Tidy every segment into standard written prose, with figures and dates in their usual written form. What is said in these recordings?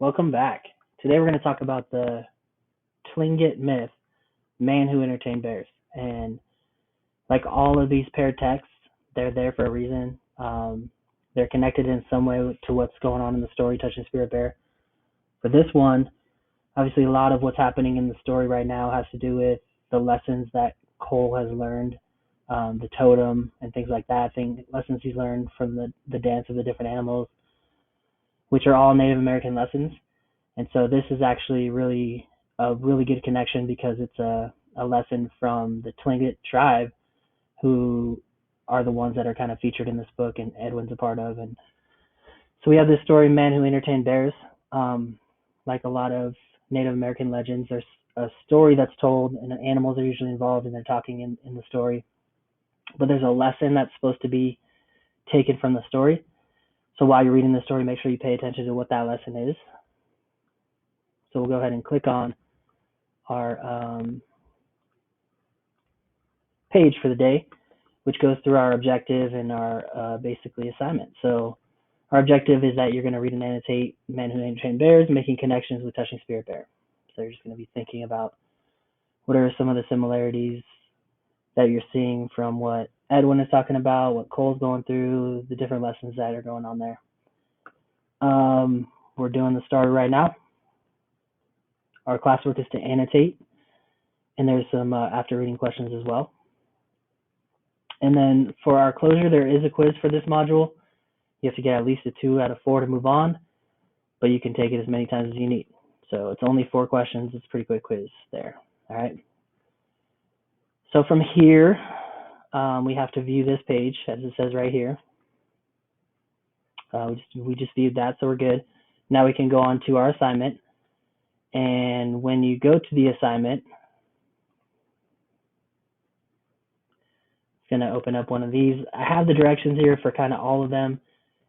Welcome back. Today we're going to talk about the Tlingit myth, man who entertained bears. And like all of these paired texts, they're there for a reason. They're connected in some way to what's going on in the story, Touching Spirit Bear. For this one, obviously a lot of what's happening in the story right now has to do with the lessons that Cole has learned, the totem and things like that, lessons he's learned from the dance of the different animals, which are all Native American lessons. And so this is actually really a really good connection because it's a lesson from the Tlingit tribe, who are the ones that are kind of featured in this book and Edwin's a part of. And so we have this story, Man Who Entertained Bears. Like a lot of Native American legends, there's a story that's told and animals are usually involved and they're talking in the story. But there's a lesson that's supposed to be taken from the story. So while you're reading the story, make sure you pay attention to what that lesson is. So we'll go ahead and click on our page for the day, which goes through our objective and our basically assignment. So our objective is that you're going to read and annotate Men Who Entertain Bears, making connections with Touching Spirit Bear. So you're just going to be thinking about what are some of the similarities that you're seeing from what Edwin is talking about, what Cole's going through, the different lessons that are going on there. We're doing the starter right now. Our classwork is to annotate, and there's some after reading questions as well. And then for our closure, there is a quiz for this module. You have to get at least a 2 out of 4 to move on, but you can take it as many times as you need. So it's only 4 questions. It's a pretty quick quiz there. All right. So from here, we have to view this page as it says right here. We just viewed that, so we're good. Now we can go on to our assignment. And when you go to the assignment, it's going to open up one of these. I have the directions here for kind of all of them.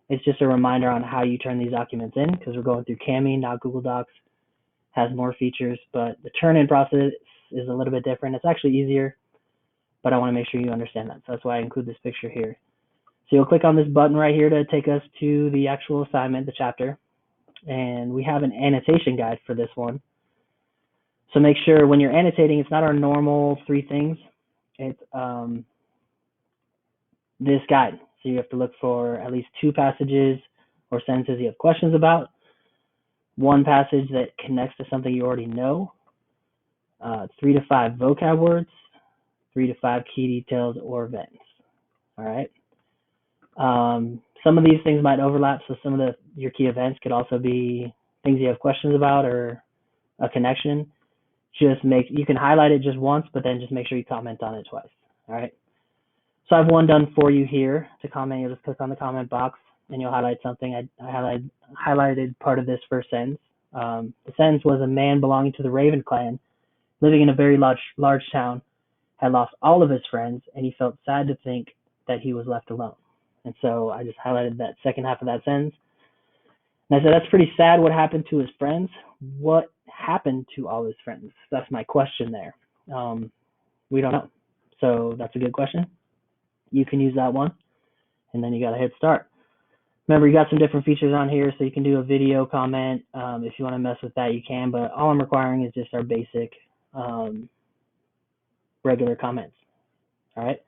It's just a reminder on how you turn these documents in because we're going through Kami, not Google Docs. Has more features, but the turn-in process is a little bit different. It's actually easier, but I want to make sure you understand that. So that's why I include this picture here. So you'll click on this button right here to take us to the actual assignment, the chapter. And we have an annotation guide for this one. So make sure when you're annotating, it's not our normal 3 things. It's this guide. So you have to look for at least 2 passages or sentences you have questions about, 1 passage that connects to something you already know, 3 to 5 vocab words, 3 to 5 key details or events. All right. Some of these things might overlap, so some of your key events could also be things you have questions about or a connection. You can highlight it just once, but then just make sure you comment on it twice. All right. So I have one done for you here to comment. You'll just click on the comment box and you'll highlight something. I highlighted part of this first sentence. The sentence was, a man belonging to the Raven clan, living in a very large town, had lost all of his friends, and he felt sad to think that he was left alone. And so I just highlighted that second half of that sentence. And I said, that's pretty sad. What happened to his friends? What happened to all his friends? That's my question there. We don't know. So that's a good question. You can use that one. And then you got to hit start. Remember, you got some different features on here, so you can do a video comment. If you want to mess with that, you can. But all I'm requiring is just our basic regular comments. All right.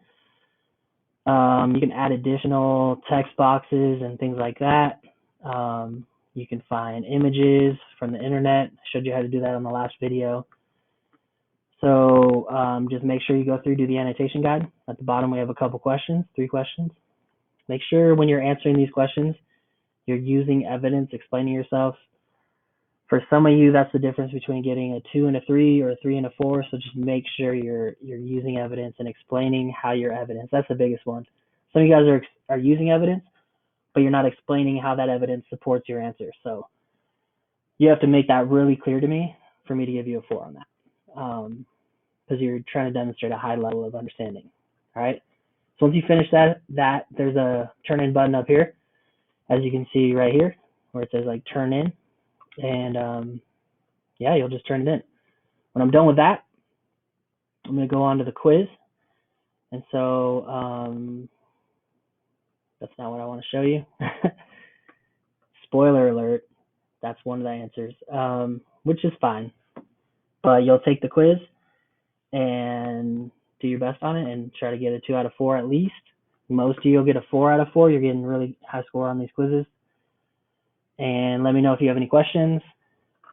You can add additional text boxes and things like that. You can find images from the internet. I showed you how to do that on the last video. So just make sure you go through, do the annotation guide. At the bottom, we have a couple questions, 3 questions. Make sure when you're answering these questions, you're using evidence, explaining yourself. For some of you, that's the difference between getting a 2 and a 3 or a 3 and a 4. So just make sure you're using evidence and explaining how your evidence. That's the biggest one. Some of you guys are using evidence, but you're not explaining how that evidence supports your answer. So you have to make that really clear to me for me to give you a 4 on that, because you're trying to demonstrate a high level of understanding. All right. So once you finish that there's a turn in button up here, as you can see right here, where it says like turn in, and yeah, you'll just turn it in. When I'm done with that, I'm going to go on to the quiz. And so that's not what I want to show you. Spoiler alert, That's one of the answers, which is fine. But you'll take the quiz and do your best on it and try to get a 2 out of 4 at least. Most of you will get a 4 out of 4. You're getting really high score on these quizzes. And let me know if you have any questions.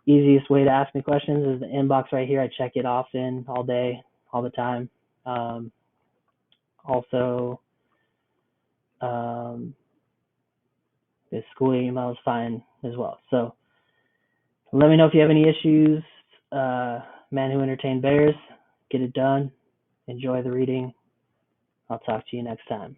Easiest way to ask me questions is the inbox right here. I check it often, all day, all the time. Also, the school email is fine as well. So let me know if you have any issues. Man Who Entertained Bears, get it done. Enjoy the reading. I'll talk to you next time.